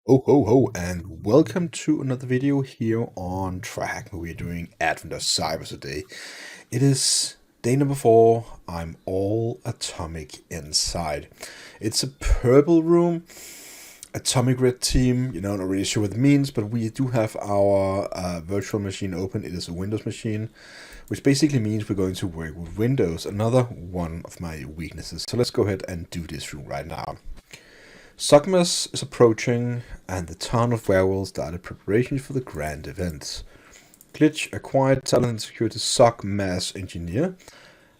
Oh ho ho, and welcome to another video here on TryHackMe. We're doing Advent of Cyber today. It is day number 4. I'm all atomic inside. It's a purple room, atomic red team. Not really sure what it means, but we do have our virtual machine open. It is a Windows machine, which basically means we're going to work with Windows, another one of my weaknesses. So let's go ahead and do this room right now. Sogmas is approaching, and the town of Werewolf started preparations for the grand event. Glitch, a quiet, talented security SOC mass engineer,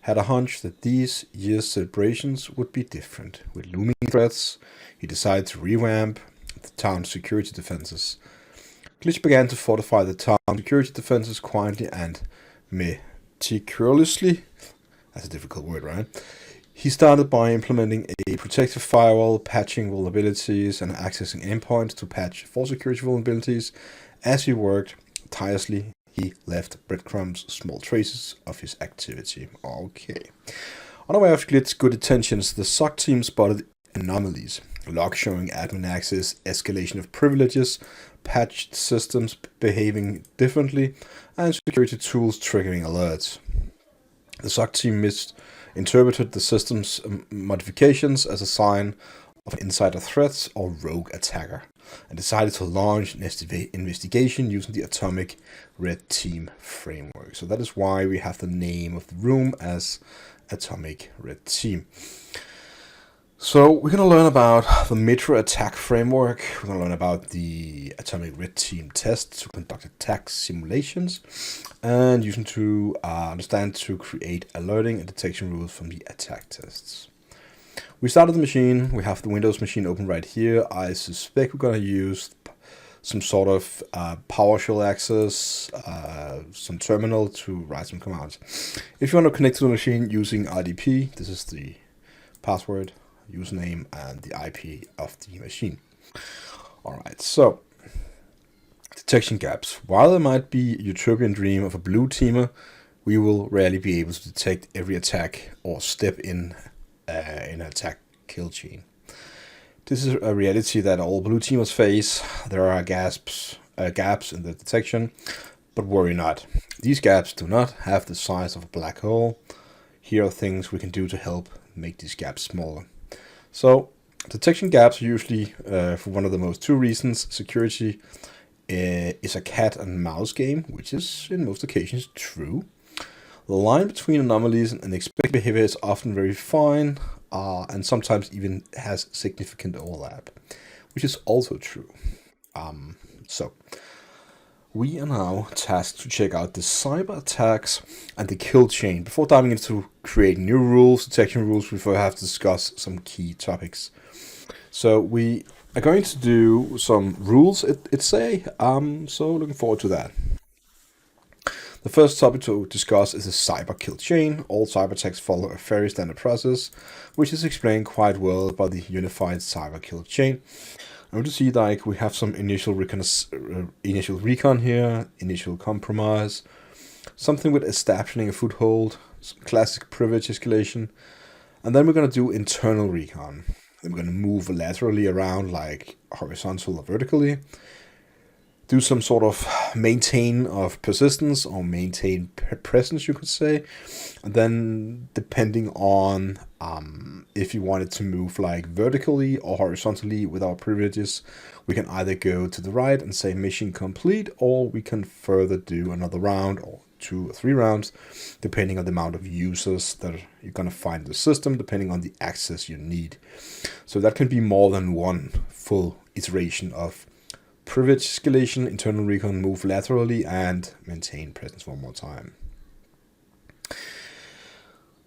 had a hunch that these year's celebrations would be different. With looming threats, he decided to revamp the town's security defenses. Glitch began to fortify the town's security defenses quietly and meticulously. That's a difficult word, right? He started by implementing a protective firewall, patching vulnerabilities, and accessing endpoints to patch for security vulnerabilities. As he worked tirelessly, he left breadcrumbs, small traces of his activity. Okay. Unaware of Glitch's good intentions, the SOC team spotted anomalies. Logs showing admin access, escalation of privileges, patched systems behaving differently, and security tools triggering alerts. The SOC team misinterpreted the system's modifications as a sign of an insider threat or rogue attacker, and decided to launch an investigation using the Atomic Red Team framework. So that is why we have the name of the room as Atomic Red Team. So we're going to learn about the MITRE ATT&CK framework. We're going to learn about the Atomic Red Team tests to conduct attack simulations, and using to understand to create alerting and detection rules from the attack tests. We started the machine. We have the Windows machine open right here. I suspect we're going to use some sort of PowerShell access, some terminal to write some commands. If you want to connect to the machine using RDP, this is the password, username, and the IP of the machine. Alright, so detection gaps. While there might be a utopian dream of a blue teamer, we will rarely be able to detect every attack or step in an attack kill chain. This is a reality that all blue teamers face. There are gaps in the detection, but worry not. These gaps do not have the size of a black hole. Here are things we can do to help make these gaps smaller. So detection gaps are usually for one of the most two reasons. Security is a cat and mouse game, which is in most occasions true. The line between anomalies and expected behavior is often very fine, and sometimes even has significant overlap, which is also true. So we are now tasked to check out the cyber attacks and the kill chain. Before diving into creating new rules, detection rules, we have to discuss some key topics. So we are going to do some rules, so looking forward to that. The first topic to discuss is the cyber kill chain. All cyber attacks follow a very standard process, which is explained quite well by the unified cyber kill chain. I want to see like we have some initial recon here, initial compromise, something with establishing a foothold, some classic privilege escalation, and then we're going to do internal recon. Then we're going to move laterally around, like horizontal or vertically, do some sort of maintain of persistence or maintain presence, you could say. And then depending on if you wanted to move like vertically or horizontally with our privileges, we can either go to the right and say mission complete, or we can further do another round or 2 or 3 rounds, depending on the amount of users that you're going to find in the system, depending on the access you need. So that can be more than one full iteration of privilege escalation, internal recon, move laterally, and maintain presence one more time.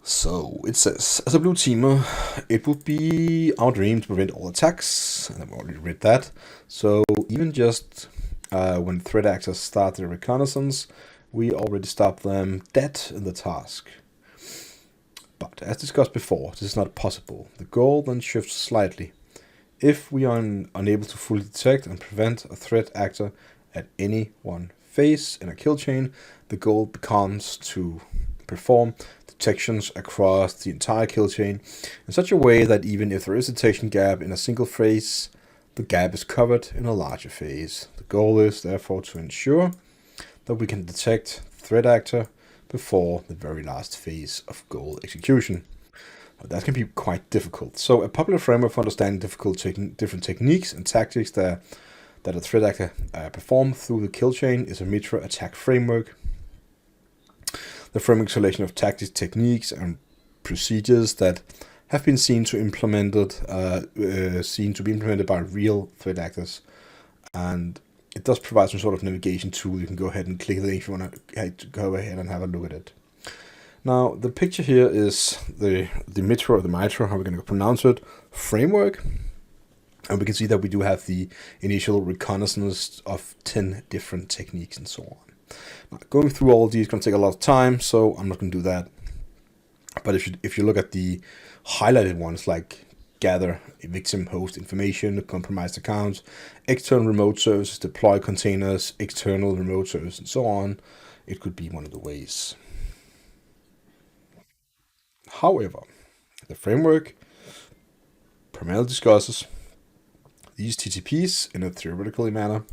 So it says, as a blue teamer, it would be our dream to prevent all attacks, and I've already read that. So even just when threat actors start their reconnaissance, we already stop them dead in the task. But as discussed before, this is not possible. The goal then shifts slightly. If we are unable to fully detect and prevent a threat actor at any one phase in a kill chain, the goal becomes to perform detections across the entire kill chain in such a way that even if there is a detection gap in a single phase, the gap is covered in a larger phase. The goal is therefore to ensure that we can detect threat actor before the very last phase of goal execution. That can be quite difficult. So a popular framework for understanding different techniques and tactics that a threat actor perform through the kill chain is a MITRE ATT&CK framework. The framework selection of tactics, techniques, and procedures that have been seen to be implemented by real threat actors, and it does provide some sort of navigation tool. You can go ahead and click the link if you want to go ahead and have a look at it. Now, the picture here is the MITRE, or the MITRE, how we're going to pronounce it, framework. And we can see that we do have the initial reconnaissance of 10 different techniques and so on. Now, going through all of these is going to take a lot of time, so I'm not going to do that. But if you look at the highlighted ones, like gather victim host information, compromised accounts, external remote services, deploy containers, external remote services, and so on, it could be one of the ways. However, the framework primarily discusses these TCPs in a theoretical manner.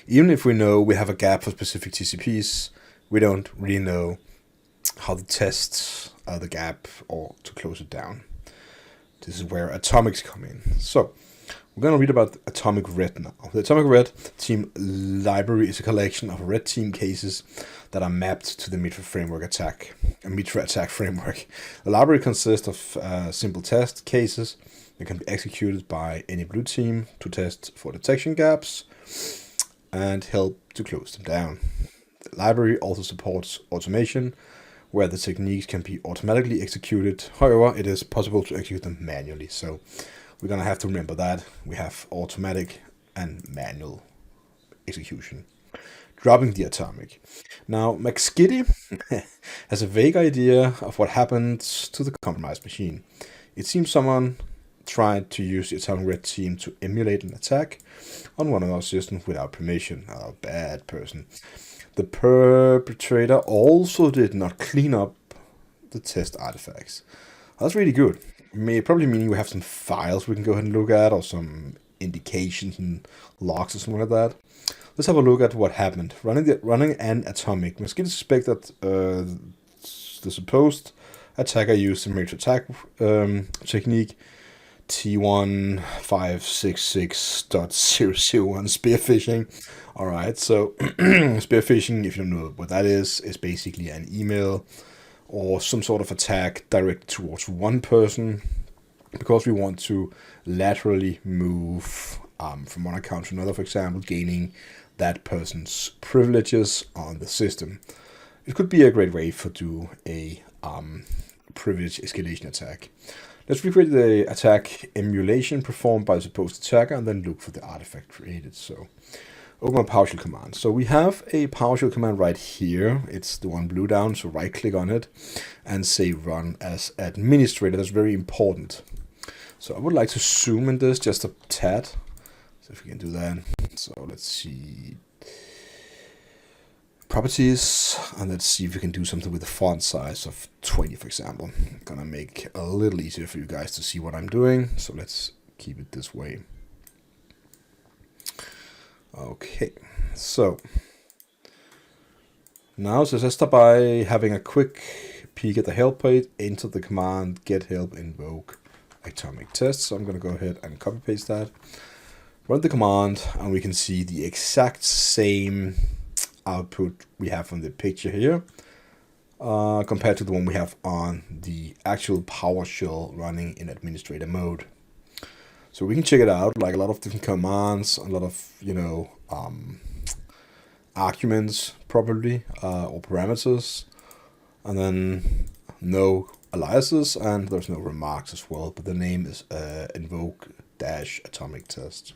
Even if we know we have a gap for specific TCPs, we don't really know how to test the gap or to close it down. This is where atomics come in. So we're going to read about Atomic Red now. The Atomic Red team library is a collection of red team cases that are mapped to the MITRE framework attack, a MITRE ATT&CK framework. The library consists of simple test cases that can be executed by any blue team to test for detection gaps and help to close them down. The library also supports automation, where the techniques can be automatically executed. However, it is possible to execute them manually. So we're going to have to remember that we have automatic and manual execution. Dropping the atomic. Now, McSkitty has a vague idea of what happened to the compromised machine. It seems someone tried to use the Atomic Red team to emulate an attack on one of our systems without permission. A bad person. The perpetrator also did not clean up the test artifacts. That's really good. Probably meaning we have some files we can go ahead and look at, or some indications and logs or something like that. Let's have a look at what happened. Running an atomic. McSkitty suspect that the supposed attacker used the MITRE ATT&CK technique T1566.001 spearphishing. Alright, so spearphishing, if you don't know what that is basically an email or some sort of attack directed towards one person, because we want to laterally move from one account to another, for example, gaining that person's privileges on the system. It could be a great way to do a privilege escalation attack. Let's recreate the attack emulation performed by the supposed attacker and then look for the artifact created. So open a PowerShell command. So we have a PowerShell command right here. It's the one blue down, so right click on it and say run as administrator. That's very important. So I would like to zoom in this just a tad. So if we can do that. So let's see. Properties, and let's see if we can do something with the font size of 20, for example. I'm gonna make it a little easier for you guys to see what I'm doing, so let's keep it this way. Okay, so now let's start by having a quick peek at the help page. Enter the command get help invoke atomic test. So I'm gonna go ahead and copy paste that, run the command, and we can see the exact same output we have on the picture here compared to the one we have on the actual PowerShell running in administrator mode. So we can check it out, like a lot of different commands, a lot of, arguments probably, or parameters, and then no aliases, and there's no remarks as well, but the name is invoke-atomic test.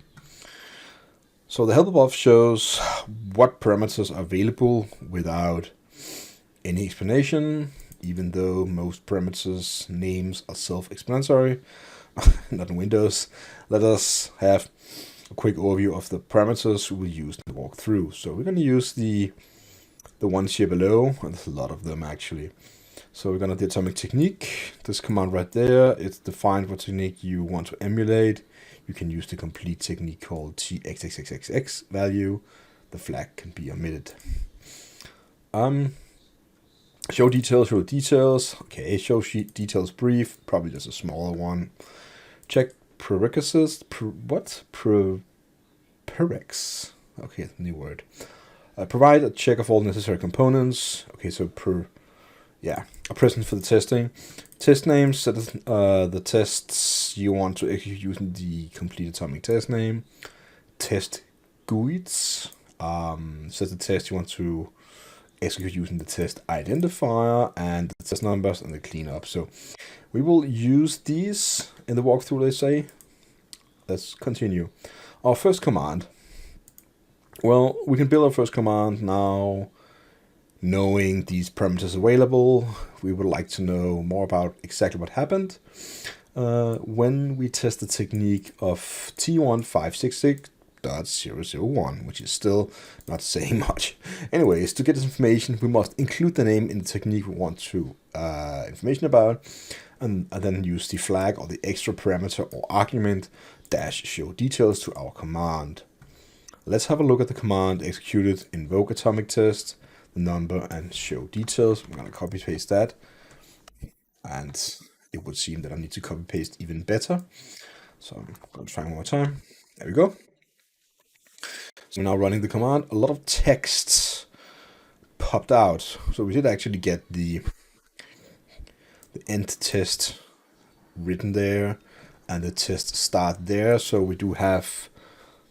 So the help above shows what parameters are available without any explanation, even though most parameters names are self-explanatory, not in Windows. Let us have a quick overview of the parameters we will use to walk through. So we're going to use the ones here below, and there's a lot of them actually. So we're going to do atomic technique. This command right there, it's defined what technique you want to emulate. you can use the complete technique called TXXXX value. The flag can be omitted. Show details. Okay, show sheet details brief, probably just a smaller one. Check prerequisites. Prereqs. Okay, new word. Provide a check of all necessary components. Okay, so a present for the testing. Test names, set the tests you want to execute using the complete atomic test name. Test GUIDs, set the test you want to execute using the test identifier and the test numbers and the cleanup. So we will use these in the walkthrough, let's say. Let's continue. Our first command. Well, we can build our first command now. Knowing these parameters available, we would like to know more about exactly what happened when we test the technique of T1566.001, which is still not saying much. Anyways, to get this information, we must include the name in the technique we want to information about, and then use the flag or the extra parameter or argument -show details to our command. Let's have a look at the command executed: invoke atomic test, the number, and show details. I'm going to copy paste that, and it would seem that I need to copy paste even better. So I'm going to try one more time. There we go. So now running the command, a lot of text popped out. So we did actually get the end test written there and the test start there. So we do have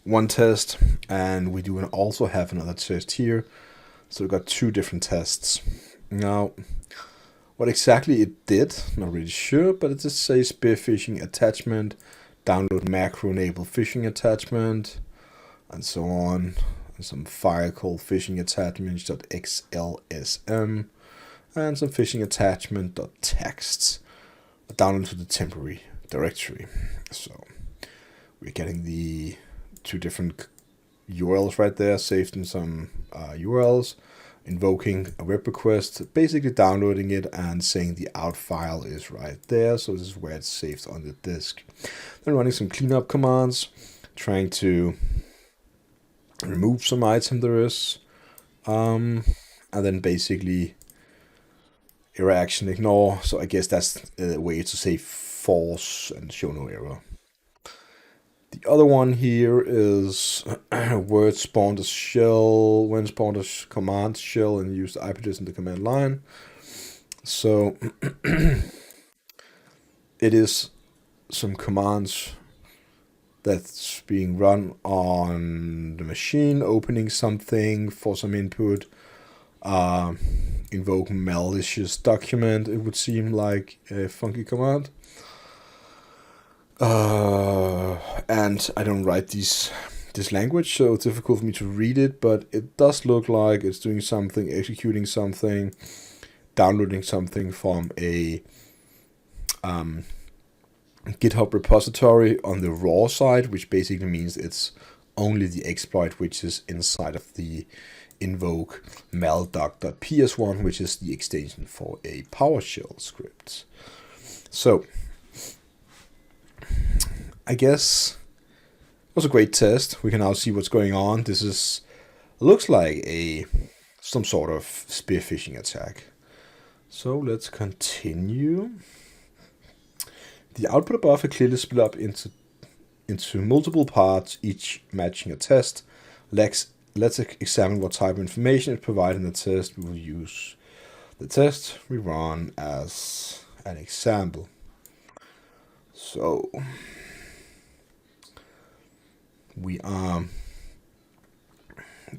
one test, and we do also have another test here. So we've got two different tests. Now, what exactly it did, not really sure, but it just says spearphishing attachment, download macro enable phishing attachment, and so on. And some file called phishing attachments.xlsm, and some phishing attachment.txt, download to the temporary directory. So we're getting the two different URLs right there, saved in some URLs, invoking a web request, basically downloading it and saying the out file is right there. So this is where it's saved on the disk. Then running some cleanup commands, trying to remove some item there is, and then basically error action ignore. So I guess that's a way to say false and show no error. The other one here is word spawned as shell, when spawned as command shell, and use the IP address in the command line. So it is some commands that's being run on the machine, opening something for some input, invoke malicious document. It would seem like a funky command. And I don't write this language, so it's difficult for me to read it, but it does look like it's doing something, executing something, downloading something from a GitHub repository on the raw side, which basically means it's only the exploit which is inside of the invoke maldoc.ps1, which is the extension for a PowerShell script. So I guess it was a great test. We can now see what's going on. This looks like some sort of spearphishing attack. So let's continue. The output above are clearly split up into multiple parts, each matching a test. Let's examine what type of information is provided in the test. We will use the test we run as an example. So we are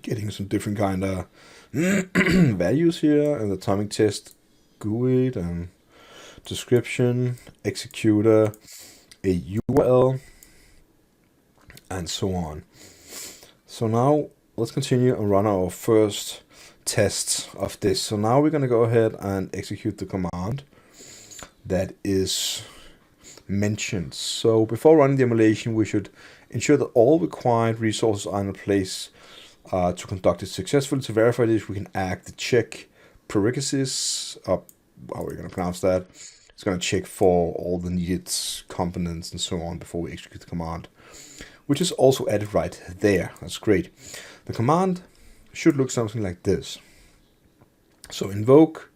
getting some different kind of values here, and the atomic test GUID and description, executor, a URL, and so on. So now let's continue and run our first test of this. So now we're going to go ahead and execute the command that is mentioned. So before running the emulation, we should ensure that all required resources are in place to conduct it successfully. To verify this, we can add the check prerequisites, how are we going to pronounce that? It's going to check for all the needed components and so on before we execute the command. which is also added right there. That's great. The command should look something like this. So invoke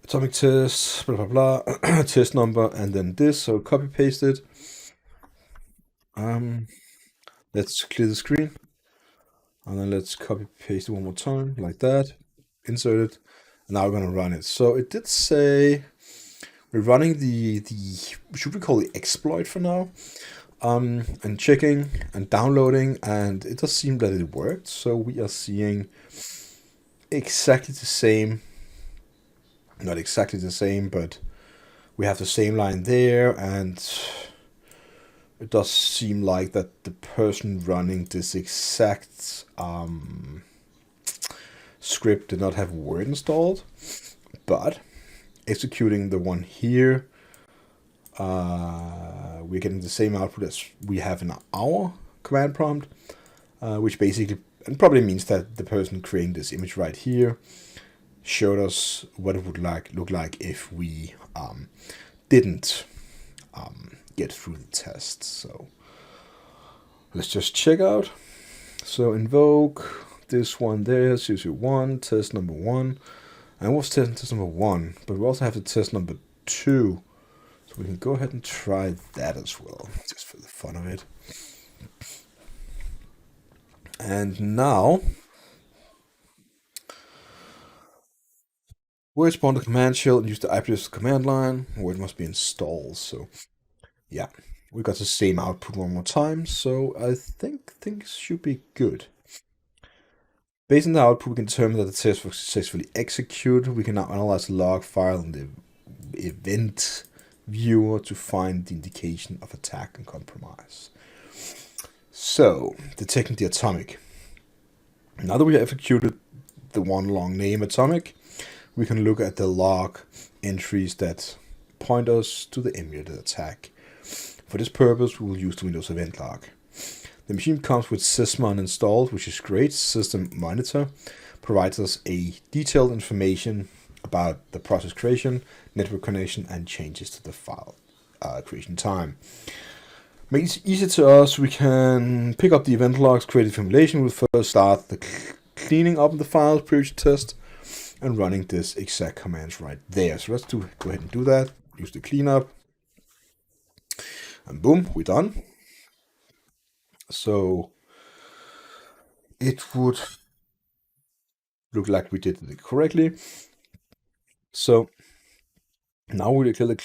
atomic test, blah, blah, blah, test number, and then this, so copy paste it. Let's clear the screen. And then let's copy paste it one more time, like that. Insert it. And now we're gonna run it. So it did say we're running the should we call it exploit for now? And checking and downloading, and it does seem that it worked. So we are seeing exactly the same, not exactly the same, but we have the same line there, and it does seem like that the person running this exact script did not have Word installed, but executing the one here, we're getting the same output as we have in our command prompt, which basically and probably means that the person creating this image right here showed us what it would look like if we didn't get through the test. So let's just check out. So invoke this one there, 001, test number 1. And what's test number 1? But we also have the test number 2. So we can go ahead and try that as well, just for the fun of it. And now we'll spawn the command shell and use the IP command line where it must be installed. So yeah, we got the same output one more time. So I think things should be good. Based on the output, we can determine that the test was successfully executed. We can now analyze the log file in the event viewer to find the indication of attack and compromise. So, detecting the atomic. Now that we have executed the one long name atomic, we can look at the log entries that point us to the emulated attack. For this purpose, we will use the Windows event log. The machine comes with sysmon installed, which is great. System monitor provides us a detailed information about the process creation, network connection, and changes to the file creation time. Makes it easy to us. We can pick up the event logs created from emulation. We'll first start the cleaning up of the files, previous test, and running this exact commands right there. So let's go ahead and do that. Use the cleanup, and boom, we're done. So it would look like we did it correctly. So now we declare the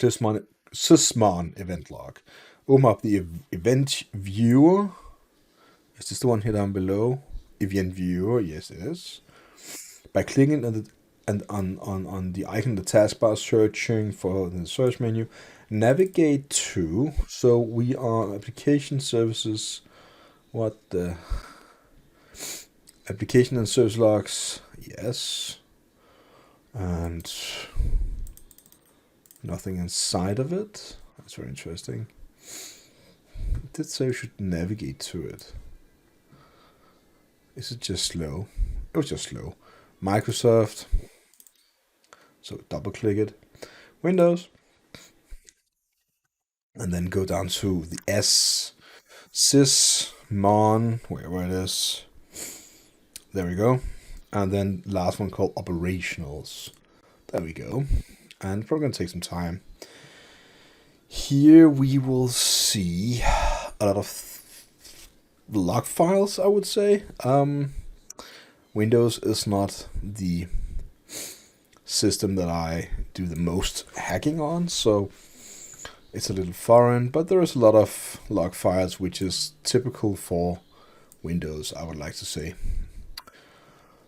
sysmon event log. Open up the event viewer. Is this the one here down below? Event viewer, yes it is. By clicking on the icon in the taskbar, searching for the search menu, navigate to. So we are application services. What the application and service logs? Yes, and nothing inside of it. That's very interesting. It did say we should navigate to it. Is it just slow? It was just slow. Microsoft. So double click it. Windows. And then go down to the sysmon, wherever it is. There we go. And then last one called operationals. There we go. And it's probably going to take some time. Here we will see a lot of log files, I would say. Windows is not the system that I do the most hacking on, so it's a little foreign, but there is a lot of log files, which is typical for Windows, I would like to say.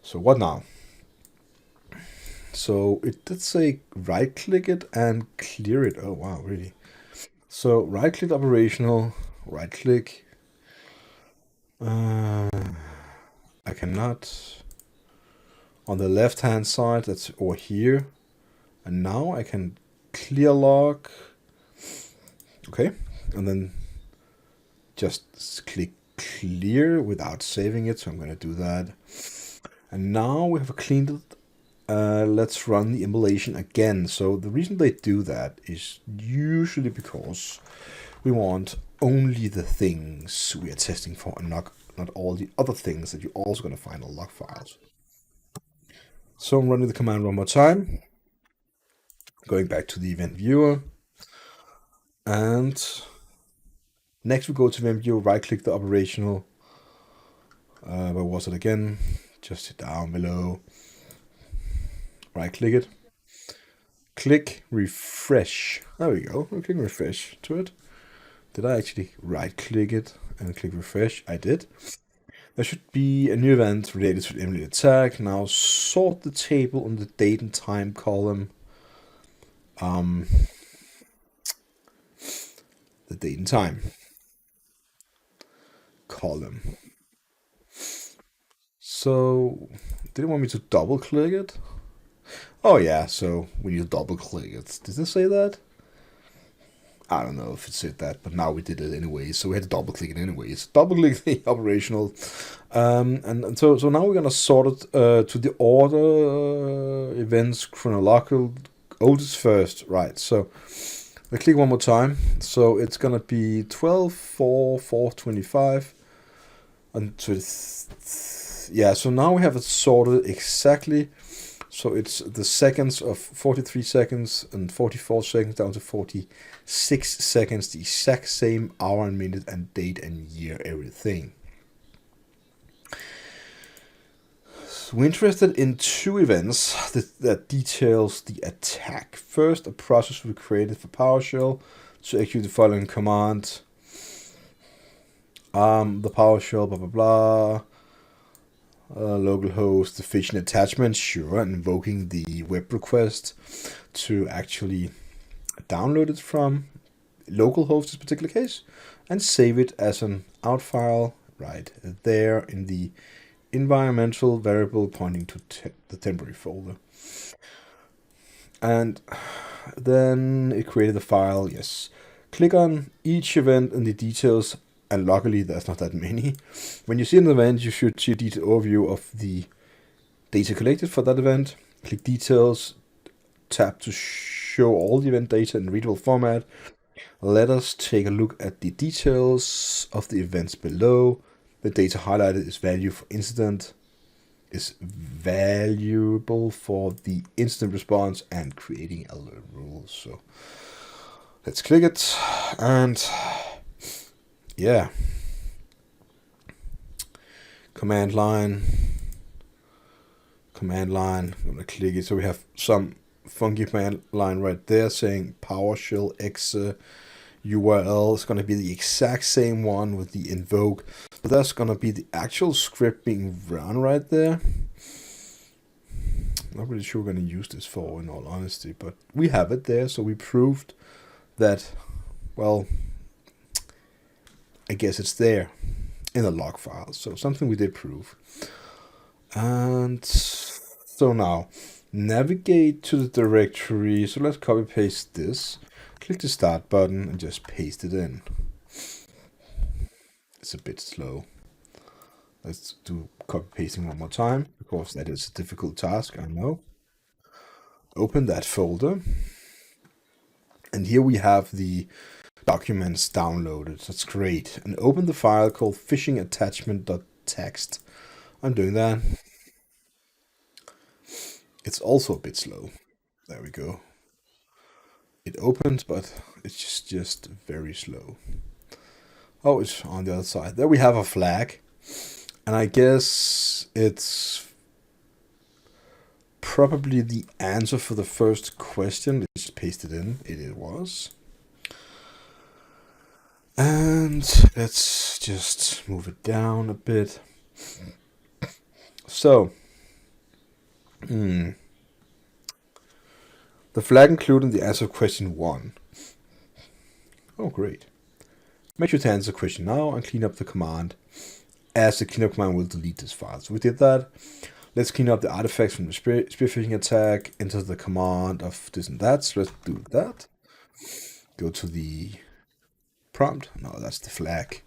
So what now? So it did say right click it and clear it. Oh wow, really? So right click operational, right click. I cannot. On the left hand side, that's over here. And now I can clear log. Okay, and then just click clear without saving it. So I'm going to do that. And now we have cleaned it. Let's run the emulation again. So the reason they do that is usually because We want only the things we are testing for and not all the other things that you're also going to find in log files. So I'm running the command one more time, going back to the event viewer, and next we go to event viewer, right click the operational, where was it again? Just down below, right click it, click refresh. There we go, I'm clicking refresh to it. Did I actually right click it and click refresh? I did. There should be a new event related to the emulated attack. Now sort the table on the date and time column. The date and time column. So, did it want me to double click it? Oh yeah, so we need to double click it. Did it say that? I don't know if it said that, but now we did it anyway, so we had to double click it anyways. Double click the operational, and so now we're gonna sort it to the order, events chronological, oldest first, right? So I click one more time, so it's gonna be 12/4/4/25, and yeah. So now we have it sorted exactly. So it's the seconds of 43 seconds and 44 seconds down to 46 seconds, the exact same hour and minute and date and year, everything. So we're interested in two events that details the attack. First, a process we created for PowerShell to execute the following command. The PowerShell, blah, blah, blah. Localhost, the phishing attachment, sure, and invoking the web request to actually download it from localhost, this particular case, and save it as an out file right there in the environmental variable pointing to the temporary folder. And then it created the file, yes. Click on each event and the details. And luckily, there's not that many. When you see an event, you should see a detailed overview of the data collected for that event. Click Details, tap to show all the event data in readable format. Let us take a look at the details of the events below. The data highlighted is value for incident, is valuable for the incident response and creating alert rules. So let's click it and yeah, command line, I'm gonna click it. So we have some funky command line right there saying PowerShell exe URL is gonna be the exact same one with the invoke. But that's gonna be the actual script being run right there. Not really sure we're gonna use this for, in all honesty, but we have it there, so we proved that, well, I guess it's there in the log file. So something we did prove. And so now navigate to the directory. So let's copy paste this. Click the start button and just paste it in. It's a bit slow. Let's do copy pasting one more time because that is a difficult task, I know. Open that folder. And here we have the documents downloaded. That's great. And open the file called phishing attachment.txt. I'm doing that. It's also a bit slow. There we go. It opens, but it's just very slow. Oh, it's on the other side. There we have a flag. And I guess it's probably the answer for the first question. Let's paste it in. It was. And let's just move it down a bit. So, the flag included the answer of question 1. Oh, great. Make sure to answer question now and clean up the command, as the cleanup command will delete this file. So we did that. Let's clean up the artifacts from the spearphishing attack, enter the command of this and that. So let's do that. Go to the prompt. No, that's the flag.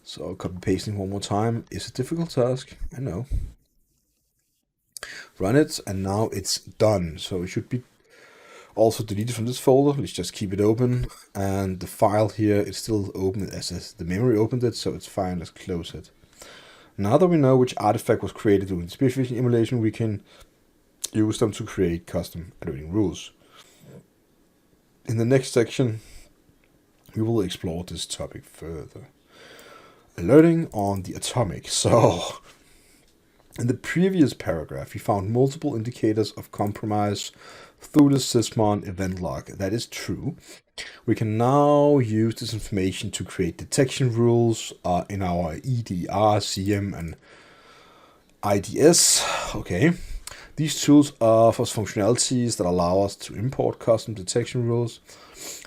So copy pasting one more time is a difficult task, I know. Run it, and now it's done. So it should be also deleted from this folder. Let's just keep it open. And the file here is still open as the memory opened it, so it's fine. Let's close it. Now that we know which artifact was created during the spearphishing emulation, we can use them to create custom alerting rules. In the next section, we will explore this topic further. Alerting on the atomic. So, in the previous paragraph, we found multiple indicators of compromise through the sysmon event log. That is true. We can now use this information to create detection rules in our EDR, CM, and IDS. Okay. These tools offer functionalities that allow us to import custom detection rules.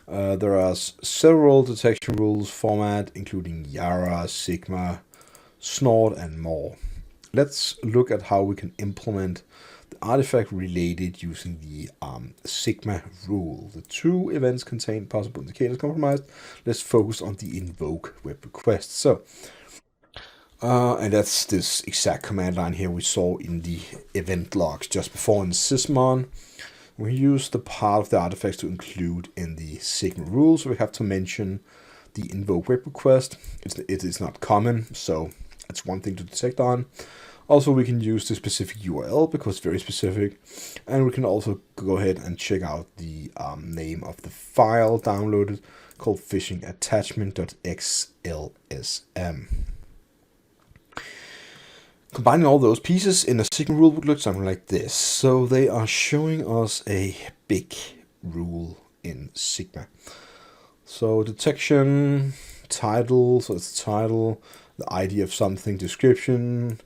There are several detection rules format, including Yara, Sigma, Snort, and more. Let's look at how we can implement the artifact related using the Sigma rule. The two events contain possible indicators compromised. Let's focus on the invoke web request. So, and that's this exact command line here we saw in the event logs just before in the sysmon. We use the part of the artifacts to include in the Sigma rules. So we have to mention the invoke web request. It is not common, so that's one thing to detect on. Also, we can use the specific URL because it's very specific. And we can also go ahead and check out the name of the file downloaded called phishing attachment.xlsm. Combining all those pieces in a Sigma rule would look something like this. So they are showing us a big rule in Sigma. So detection, title, so it's the title, the ID of something, description,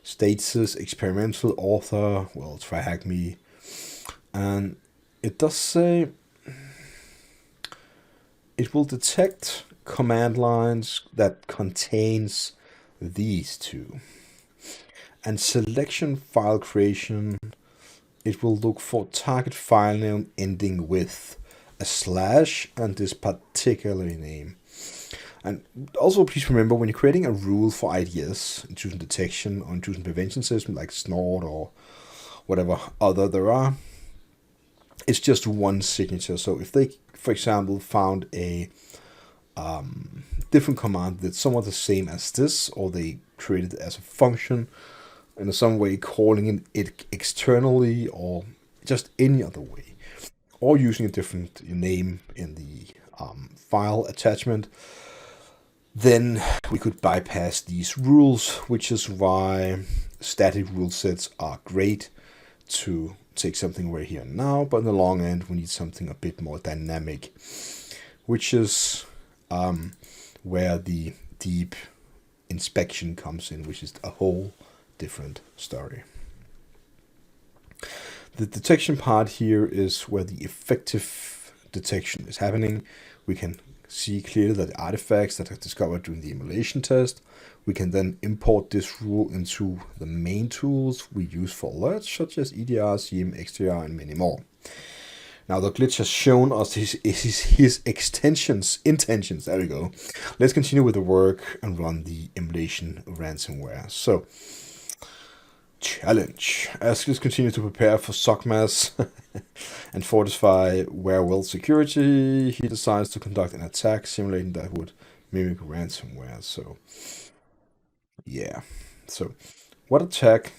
status, experimental, author, well, TryHackMe. And it does say it will detect command lines that contains these two. And selection file creation, it will look for target file name ending with a slash and this particular name. And also please remember, when you're creating a rule for IDS, intrusion detection or intrusion prevention system like Snort or whatever other there are, it's just one signature. So if they, for example, found a different command that's somewhat the same as this, or they created it as a function, in some way calling it externally or just any other way, or using a different name in the file attachment, then we could bypass these rules, which is why static rule sets are great to take something right here and now, but in the long end we need something a bit more dynamic, which is where the deep inspection comes in, which is a whole different story. The detection part here is where the effective detection is happening. We can see clearly that the artifacts that are discovered during the emulation test, we can then import this rule into the main tools we use for alerts, such as EDR, CM, XDR, and many more. Now the glitch has shown us his intentions. There we go. Let's continue with the work and run the emulation ransomware. So, challenge. As let's continue to prepare for SOCMAS and fortify Werewell security, he decides to conduct an attack simulating that would mimic ransomware. So, yeah. So, what attack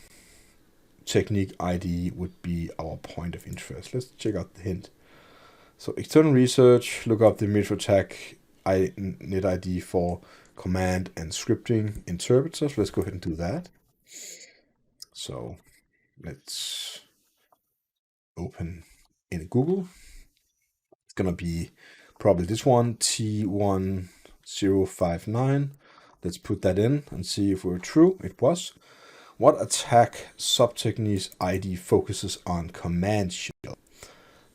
technique ID would be our point of interest? Let's check out the hint. So, external research, look up the MITRE ATT&CK net ID for command and scripting interpreters. Let's go ahead and do that. So let's open in Google. It's gonna be probably this one, T1059. Let's put that in and see if we're true. It was. What attack subtechniques ID focuses on command shell?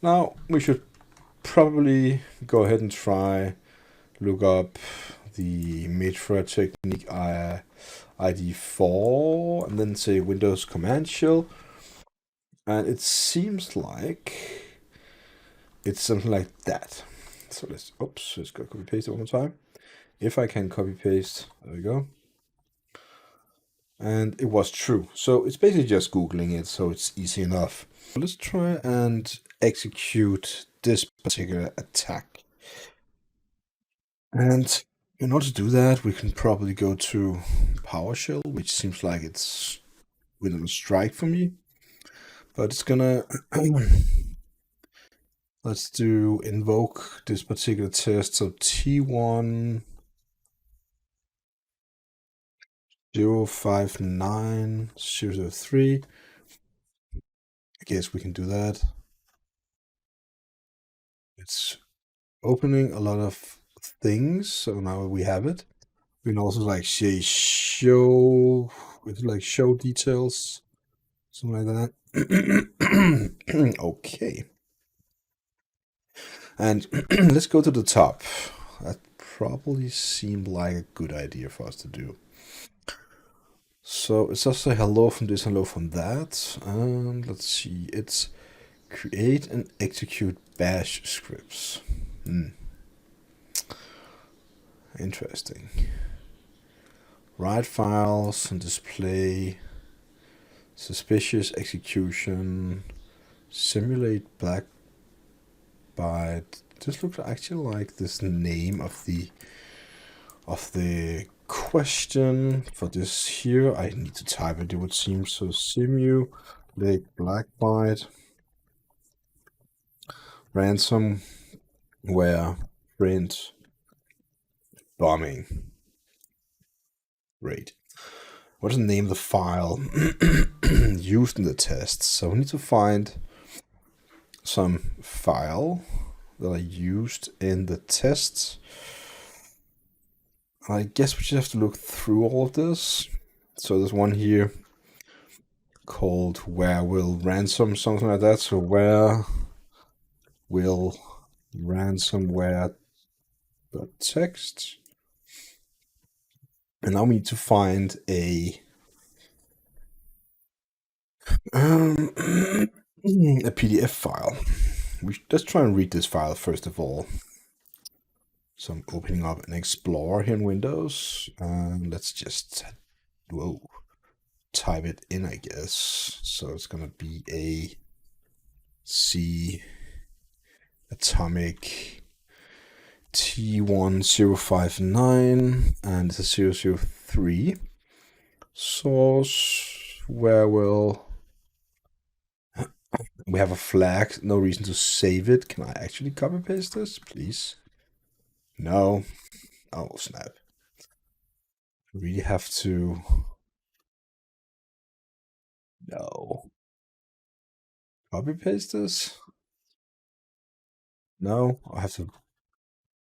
Now we should probably go ahead and try look up the MITRE ATT&CK ID4 and then say Windows command shell, and it seems like it's something like that. So let's go copy paste it one more time. If I can copy paste, there we go. And it was true. So it's basically just Googling it, so it's easy enough. Let's try and execute this particular attack. And in order to do that, we can probably go to PowerShell, which seems like it's within a strike for me. But it's gonna let's do invoke this particular test. So T1 059 003. I guess we can do that. It's opening a lot of things, so now we have it. We can also like say show with like show details, something like that. Okay. And let's go to the top. That probably seemed like a good idea for us to do. So it's just a hello from this, hello from that. And let's see, it's create and execute bash scripts. Interesting. Write files and display suspicious execution, simulate black byte. This looks actually like this name of the question for this here. I need to type it, it would seem. So simulate black byte ransomware print bombing. Great. What is the name of the file used in the test? So we need to find some file that I used in the tests. I guess we just have to look through all of this. So there's one here called where will ransom, something like that. So where will ransomware text. And now we need to find a PDF file. Let's try and read this file first of all. So I'm opening up an Explorer here in Windows, and let's just type it in, I guess. So it's gonna be a C atomic T1059 and it's a 003 source. Where will we have a flag? No reason to save it. Can I actually copy paste this, please? No. Oh snap! I really have to. No. Copy paste this? No, I have to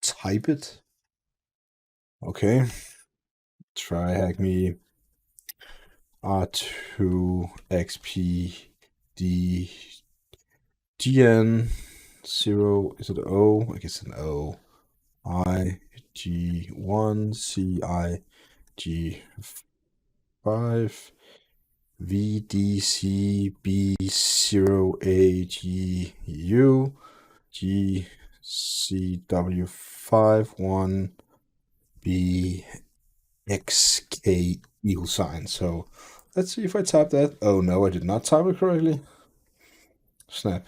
type it. Okay. TryHackMe R2XPD GN0. Is it O? I guess it's an O. IG1 CIG5 VDCB0AGU GCW51BXK equal sign. So let's see if I type that. Oh no, I did not type it correctly. Snap.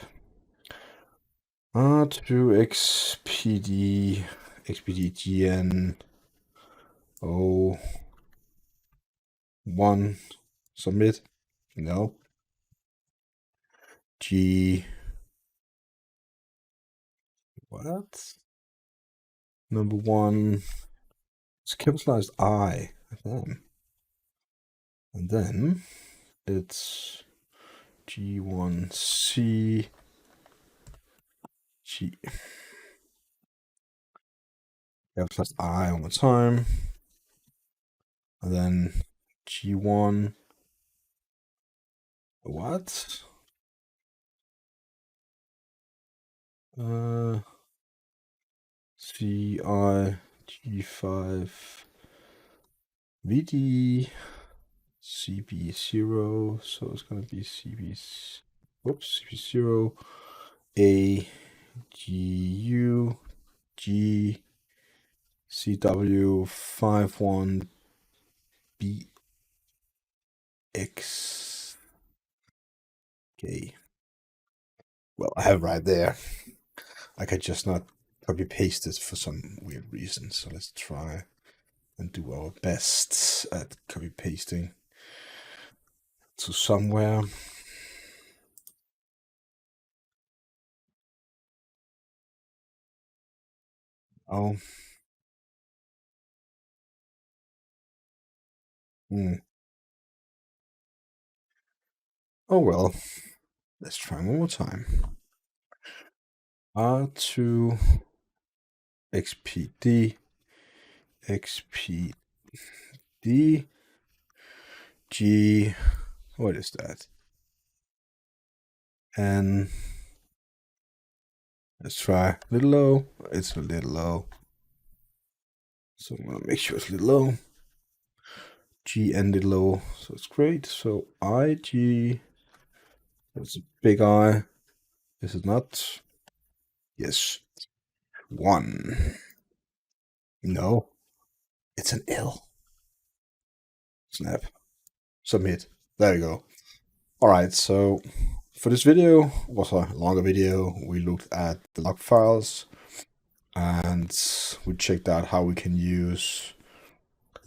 R2XPD XPDGN 01 submit. No. G what? Number one. It's capitalized I. And then it's G1C G. Capitalized I one more time. And then G1. What? CI G5 VD CB0. So it's gonna be CB0 A GU G CW51B X. Okay. Well, I have right there. I could just not copy paste it for some weird reason. So let's try and do our best at copy pasting to somewhere. Oh. Oh well. Let's try one more time. R2 XPD XPD G. What is that? And let's try a little low. It's a little low. So I'm gonna make sure it's a little low. G ended low, so it's great. So IG. That's a big I. This is not. Yes. 1. No. It's an L. Snap. Submit. There you go. Alright, so for this video, was a longer video. We looked at the log files and we checked out how we can use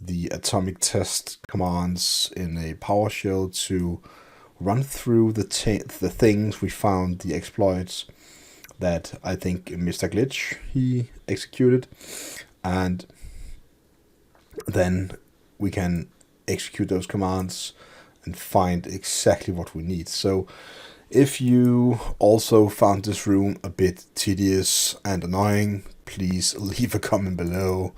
the atomic test commands in a PowerShell to run through the things we found, the exploits that I think Mr. Glitch he executed, and then we can execute those commands and find exactly what we need. So if you also found this room a bit tedious and annoying, please leave a comment below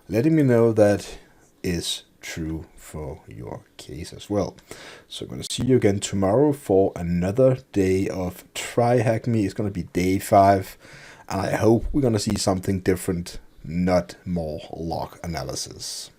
letting me know that is true for your case as well. So I'm going to see you again tomorrow for another day of TryHackMe. It's going to be day 5, and I hope we're going to see something different, not more log analysis.